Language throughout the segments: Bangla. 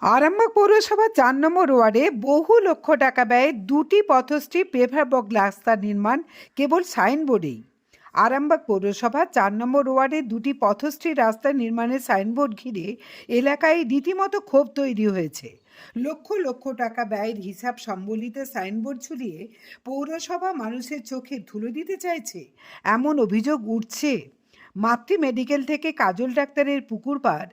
আরামবাগ পৌরসভা ৪ নম্বর ওয়ার্ডে বহু লক্ষ টাকা ব্যয়ে দুটি পথশ্রী পেভার ব্লক রাস্তা নির্মাণ কেবল সাইনবোর্ডেই। আরামবাগ পৌরসভা ৪ নম্বর ওয়ার্ডে দুটি পথশ্রী রাস্তা নির্মাণের সাইনবোর্ড ঘিরে এলাকায় রীতিমতো ক্ষোভ তৈরি হয়েছে। লক্ষ লক্ষ টাকা ব্যয়ের হিসাব সম্বলিত সাইনবোর্ড ঝুলিয়ে পৌরসভা মানুষের চোখে ধুলো দিতে চাইছে, এমন অভিযোগ উঠছে। মাতৃ মেডিকেল থেকে কাজল ডাক্তারের পুকুর পাড়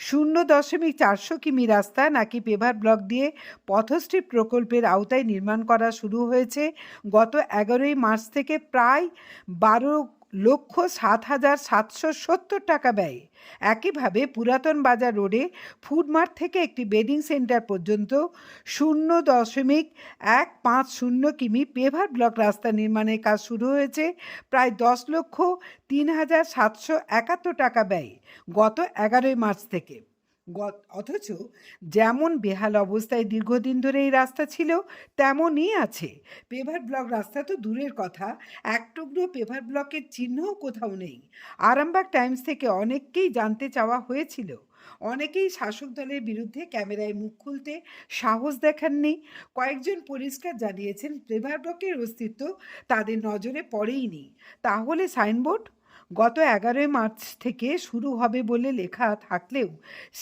0.400 কিমি রাস্তা নাকি পেভার ব্লক দিয়ে পথশ্রী প্রকল্পের আওতায় নির্মাণ করা শুরু হয়েছে গত 11ই মার্চ থেকে প্রায় 12,07,770 টাকা ব্যয়ে। একইভাবে পুরাতন বাজার রোডে ফুডমার্ট থেকে একটি বেডিং সেন্টার পর্যন্ত 0.150 কিমি পেভার ব্লক রাস্তা নির্মাণের কাজ শুরু হয়েছে প্রায় 10,03,771 টাকা ব্যয়ে গত 11ই মার্চ থেকে। অথচ যেমন বেহাল অবস্থায় দীর্ঘদিন ধরে এই রাস্তা ছিল তেমনই আছে। পেভার ব্লক রাস্তা তো দূরের কথা, এক টুকরো পেভার ব্লকের চিহ্নও কোথাও নেই। আরামবাগ টাইমস থেকে অনেককেই জানতে চাওয়া হয়েছিল, অনেকেই শাসক দলের বিরুদ্ধে ক্যামেরায় মুখ খুলতে সাহস দেখাননি। কয়েকজন পরিষ্কার জানিয়েছেন পেভার ব্লকের অস্তিত্ব তাদের নজরে পড়েইনি। তাহলে সাইনবোর্ড গত 11ই মার্চ থেকে শুরু হবে বলে লেখা থাকলেও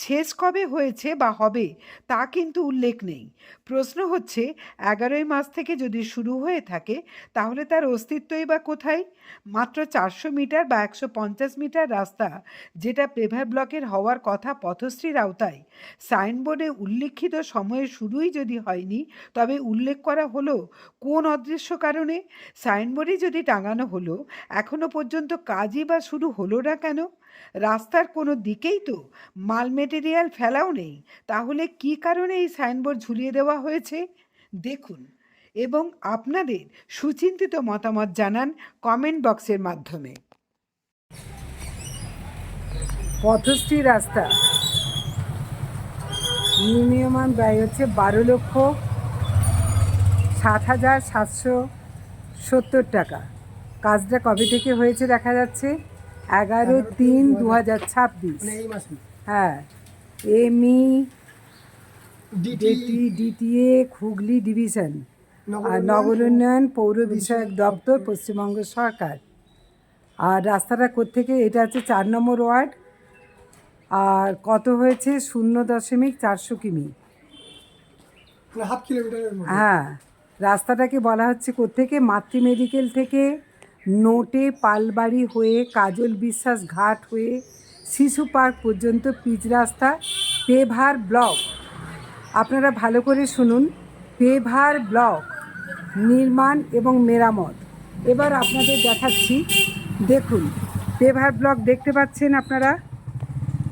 শেষ কবে হয়েছে বা হবে তা কিন্তু উল্লেখ নেই। প্রশ্ন হচ্ছে, 11ই মার্চ থেকে যদি শুরু হয়ে থাকে তাহলে তার অস্তিত্বই বা কোথায়? মাত্র 400 মিটার বা 150 মিটার রাস্তা, যেটা পেভার ব্লকের হওয়ার কথা পথশ্রীর আওতায়, সাইনবোর্ডে উল্লিখিত সময়ের শুরুই যদি হয়নি তবে উল্লেখ করা হলো কোন অদৃশ্য কারণে? সাইনবোর্ডে যদি টাঙানো হলো, এখনো পর্যন্ত কাজই বা শুরু হলো না কেন? রাস্তার কোনো দিকেই তো মাল মেটেরিয়াল ফেলাও নেই, তাহলে কি কারণে এই সাইনবোর্ড ঝুলিয়ে দেওয়া হয়েছে? দেখুন এবং আপনাদের সুচিন্তিত মতামত জানান কমেন্ট বক্সের মাধ্যমে। পথশ্রী রাস্তা নির্মীয়মান ব্যয় হচ্ছে 12,07,770 টাকা। কাজটা কবে থেকে হয়েছে দেখা যাচ্ছে 11/3/2026। হ্যাঁ, ডিটিএ হুগলি ডিভিশন আর নগর উন্নয়ন পৌর বিষয়ক দপ্তর, পশ্চিমবঙ্গ সরকার। আর রাস্তাটা কোত্থেকে? এটা হচ্ছে 4 নম্বর ওয়ার্ড। আর কত হয়েছে? 0.400 কিমি, হাফ কিলোমিটার। হ্যাঁ, রাস্তাটাকে বলা হচ্ছে কোত্থেকে? মাতৃ মেডিকেল থেকে নোটে পালবাড়ি হয়ে কাজল বিশ্বাস ঘাট হয়ে শিশু পার্ক পর্যন্ত পিচ রাস্তা, পেভার ব্লক। আপনারা ভালো করে শুনুন, পেভার ব্লক নির্মাণ এবং মেরামত। এবার আপনাদের দেখাচ্ছি, দেখুন পেভার ব্লক দেখতে পাচ্ছেন আপনারা।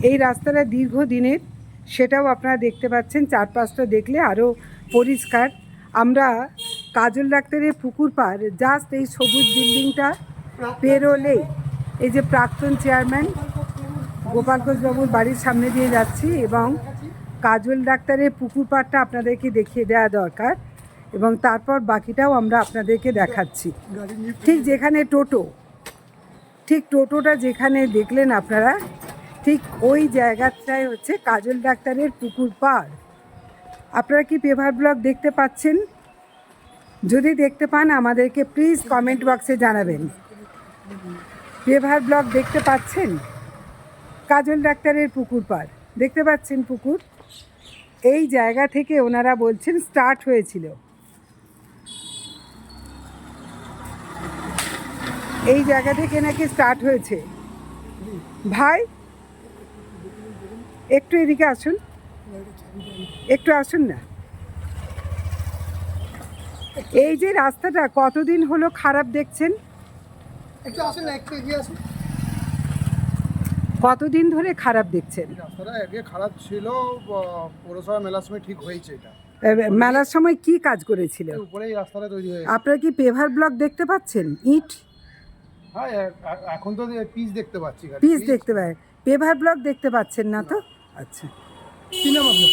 এই রাস্তাটা দীর্ঘদিনের, সেটাও আপনারা দেখতে পাচ্ছেন, চারপাশটা দেখলে আরও পরিষ্কার। আমরা কাজল ডাক্তারের পুকুর পাড় জাস্ট এই সবুজ বিল্ডিংটা পেরোলেই এই যে প্রাক্তন চেয়ারম্যান গোপাল ঘোষবাবুর বাড়ির সামনে দিয়ে যাচ্ছি, এবং কাজল ডাক্তারের পুকুর পাড়টা আপনাদেরকে দেখিয়ে দেওয়া দরকার, এবং তারপর বাকিটাও আমরা আপনাদেরকে দেখাচ্ছি। ঠিক যেখানে টোটোটা যেখানে দেখলেন আপনারা, ঠিক ওই জায়গাটাই হচ্ছে কাজল ডাক্তারের পুকুর পাড়। আপনারা কি পেভার ব্লক দেখতে পাচ্ছেন? যদি দেখতে পান আমাদেরকে প্লিজ কমেন্ট বক্সে জানাবেন। পেভার ব্লক দেখতে পাচ্ছেন? কাজল ডাক্তারের পুকুর পাড় দেখতে পাচ্ছেন? পুকুর এই জায়গা থেকে ওনারা বলছেন স্টার্ট হয়েছিল। এই জায়গা থেকে নাকি স্টার্ট হয়েছে। ভাই একটু এদিকে আসুন, একটু আসুন না। এই যে রাস্তাটা কতদিন হলো খারাপ দেখছেন? একটু আসুন না, একটু এগিয়ে আসুন। কতদিন ধরে খারাপ দেখছেন? রাস্তাটা আগে খারাপ ছিল, পৌরসভা মেলার সময় ঠিক হয়েছে। এটা মেলার সময় কি কাজ করেছিল? উপরেই রাস্তাটা তৈরি হয়েছে। আপনারা কি পেভার ব্লক দেখতে পাচ্ছেন? ইট, হ্যাঁ এখন তো পিচ দেখতে পাচ্ছি। পিচ দেখতে পাই, পেভার ব্লক দেখতে পাচ্ছেন না তো? আচ্ছা, কি নাম আপনার?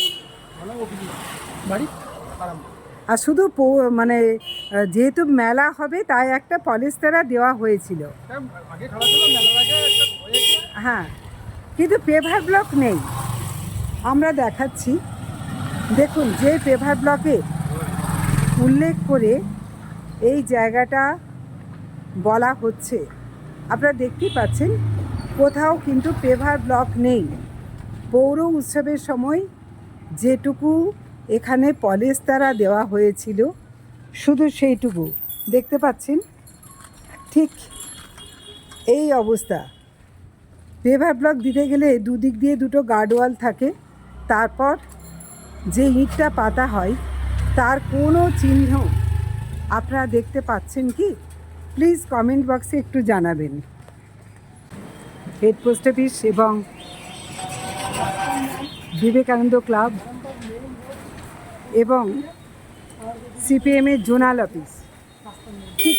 বাড়ি আর শুধু মানে যেহেতু মেলা হবে তাই একটা পলিস্টারা দেওয়া হয়েছিল। আগে খারাপ ছিল, মেলার আগে একটা হয়েছে। হ্যাঁ, কিন্তু পেভার ব্লক নেই। আমরা দেখাচ্ছি দেখুন, যে পেভার ব্লকে উল্লেখ করে এই জায়গাটা বলা হচ্ছে, আপনারা দেখতেই পাচ্ছেন কোথাও কিন্তু পেভার ব্লক নেই। পৌর উৎসবের সময় যেটুকু এখানে পলেস্তারা দেওয়া হয়েছিল শুধু সেইটুকু দেখতে পাচ্ছেন। ঠিক এই অবস্থা। পেভার ব্লক দিতে গেলে দুদিক দিয়ে দুটো গার্ডওয়াল থাকে, তারপর যে ইটটা পাতা হয় তার কোনো চিহ্ন আপনারা দেখতে পাচ্ছেন কি? প্লিজ কমেন্ট বক্সে একটু জানাবেন। হেড পোস্ট অফিস এবং বিবেকানন্দ ক্লাব এবং সিপিএমের জোনাল অফিস ঠিক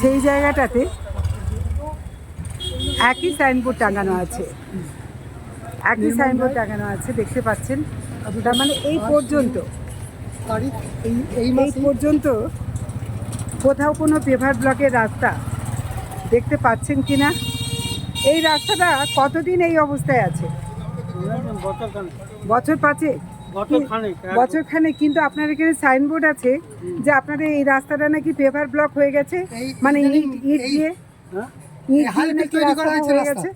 সেই জায়গাটাতে একই সাইনবোর্ড টাঙানো আছে, দেখতে পাচ্ছেন। তার মানে এই পর্যন্ত কোথাও কোনো পেভার ব্লকের রাস্তা দেখতে পাচ্ছেন কি না? এই রাস্তাটা কতদিন এই অবস্থায় আছে? বছর খানেক। কিন্তু আপনার এখানে সাইনবোর্ড আছে যে আপনাদের এই রাস্তাটা নাকি পেভার ব্লক হয়ে গেছে, মানে ইট দিয়ে নাকি রাস্তাটা হয়ে গেছে।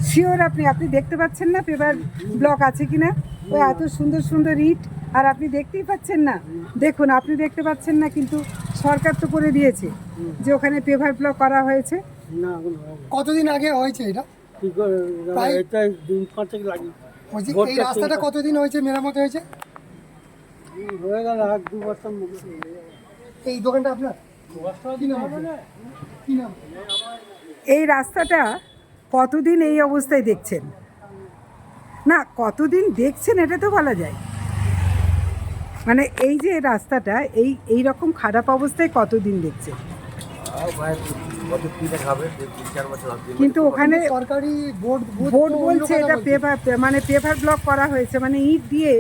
শিওর আপনি দেখতে পাচ্ছেন না পেভার ব্লক আছে কিনা? ওই এত সুন্দর সুন্দর ইট, আর আপনি দেখতেই পাচ্ছেন না। দেখুন, আপনি দেখতে পাচ্ছেন না, কিন্তু সরকার তো করে দিয়েছে যে ওখানে পেভার ব্লক করা হয়েছে। কতদিন আগে হয়েছে এটা? এই রাস্তাটা কতদিন হয়েছে মেরামত হয়েছে? হয়ে গেল 1-2 বছর মতো। এই দোকানটা আপনার? কি নাম? এই রাস্তাটা কতদিন এই অবস্থায় দেখছেন? না, কতদিন দেখছেন এটা তো বলা যায়, মানে এই যে রাস্তাটা এই রকম খারাপ অবস্থায় কতদিন দেখছেন? কিন্তু ওখানে সরকারি বোর্ড বলছে এটা পেভার ব্লক করা হয়েছে, মানে ইট দিয়ে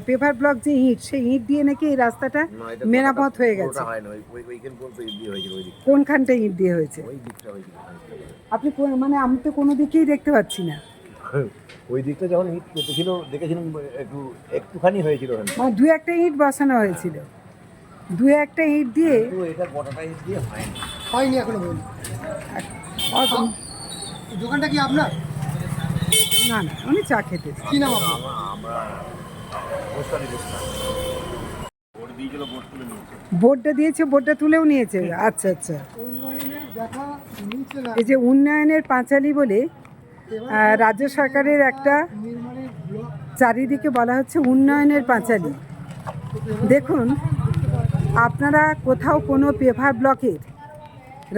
পেভার ব্লক যে ইট, সেই ইট দিয়ে নাকি এই রাস্তাটা মেরামত হয়ে গেছে। কোনখানটা ইট দিয়ে হয়েছে? আপনি মানে আমি তো কোনো দিকেই দেখতে পাচ্ছি না। ওই দিকটা যখন ইট ছিল দেখেছিলাম, একটুখানি হয়েছিল, মানে দু একটা ইট বসানো হয়েছিল, দু একটা ইট দিয়ে। এটা গোটাটা ইট দিয়ে হয়নি এখনো বলি। দোকানটা কি আপনার? না, উনি চা খেতে। কি নাম আপনার? আমরা বোর্ডটা দিয়েছে, বোর্ডটা তুলেও নিয়েছে। আচ্ছা। উন্নয়নের দেখা নিচে না। এই যে উন্নয়নের পাঁচালী বলে রাজ্য সরকারের একটা নির্মাণের ব্লক চারিদিকে বলা হচ্ছে উন্নয়নের পাঁচালী। দেখুন, আপনারা কোথাও কোনো পেভার ব্লকের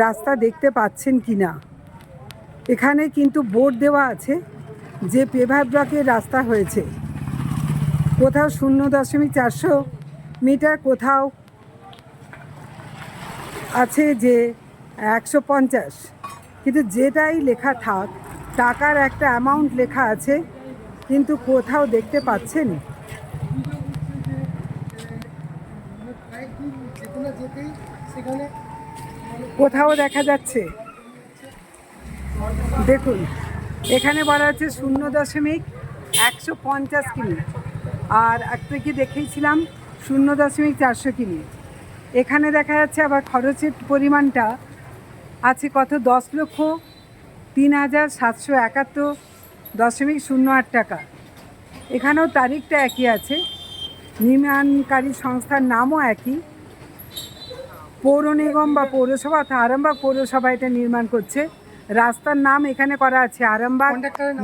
রাস্তা দেখতে পাচ্ছেন কি না? এখানে কিন্তু বোর্ড দেওয়া আছে যে পেভার ব্লকের রাস্তা হয়েছে, কোথাও 0.400 মিটার, কোথাও আছে যে 150। কিন্তু যেটাই লেখা থাক, টাকার একটা অ্যামাউন্ট লেখা আছে, কিন্তু কোথাও দেখতে পাচ্ছেন? কয়েকদিন যেখানে যেতেই সেখানে কোথাও দেখা যাচ্ছে। দেখুন, এখানে বলা হচ্ছে 0.150 কিমি, আর একটা কি দেখিয়েছিলাম 0.400 কিমি। এখানে দেখা যাচ্ছে আবার খরচের পরিমাণটা আছে কত? 10,03,771.08 টাকা। এখানেও তারিখটা একই আছে, নির্মাণকারী সংস্থার নামও একই। পৌর নিগম বা পৌরসভা, অর্থাৎ আরামবাগ পৌরসভা এটা নির্মাণ করছে। রাস্তার নাম এখানে করা আছে আরামবাগ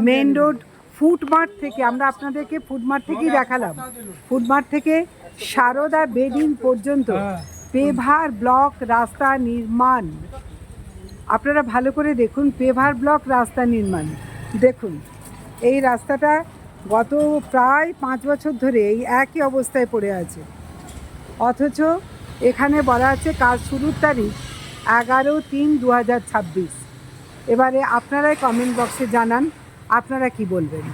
মেন রোড ফুডমার্ট থেকে। আমরা আপনাদেরকে ফুডমার্ট থেকেই দেখালাম, ফুডমার্ট থেকে সারদা বেডিং পর্যন্ত পেভার ব্লক রাস্তা নির্মাণ। আপনারা ভালো করে দেখুন, পেভার ব্লক রাস্তা নির্মাণ। দেখুন, এই রাস্তাটা গত প্রায় 5 বছর ধরে এই একই অবস্থায় পড়ে আছে, অথচ এখানে বলা আছে কাজ শুরুর তারিখ 11/3/2026। এবারে আপনারাই কমেন্ট বক্সে জানান আপনারা কি বলবেন।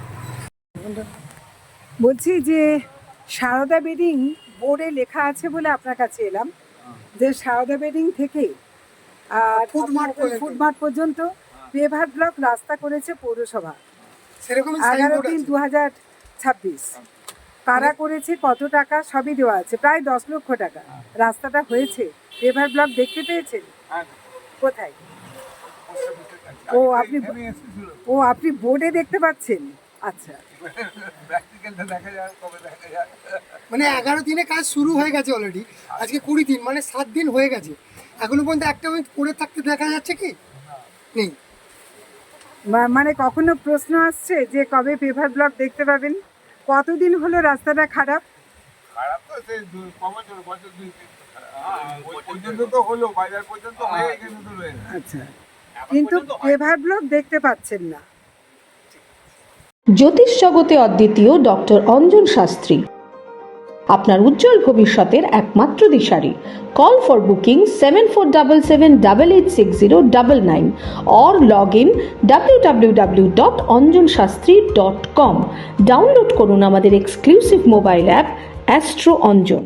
বলছি যে সারদা বেডিং বোর্ডে লেখা আছে বলে আপনার কাছে এলাম, যে সারদা বেডিং থেকে ফুডমার্ট পর্যন্ত পেভার ব্লক রাস্তা করেছে পৌরসভা, সেরকমই 11 সাইনবোর্ড 3/2026। কারা করেছে, কত টাকা, সবই দেওয়া আছে, প্রায় 10 লক্ষ টাকা। রাস্তাটা হয়েছে, পেভার ব্লক দেখতে পেয়েছেন? কোথায়? আপনি বোর্ডে দেখতে পাচ্ছেন? আচ্ছা। মানে 11 দিনে কাজ শুরু হয়ে গেছে অলরেডি, আজকে 20 দিন, মানে 7 দিন হয়ে গেছে, এখনো পর্যন্ত একটা মিনিট পড়ে থাকতে দেখা যাচ্ছে কি? নেই। মানে কখনো প্রশ্ন আসছে যে কবে পেভার ব্লক দেখতে পাবেন? কতদিন হলো রাস্তাটা খারাপ? খারাপ তো সেই কমার বছর দুই ওই পর্যন্ত তো হলো, বাজার পর্যন্ত হয়ে এখানে তো রয়েছে। আচ্ছা, কিন্তু পেভার ব্লক দেখতে পাচ্ছেন না। জ্যোতিষ জগতে অদ্বিতীয় ডক্টর অঞ্জন শাস্ত্রী, আপনার উজ্জ্বল ভবিষ্যতের একমাত্র দিশারি। Call for booking 7477886099 or log in www.anjanshastri.com। Download করুন আমাদের exclusive mobile app astro Anjan.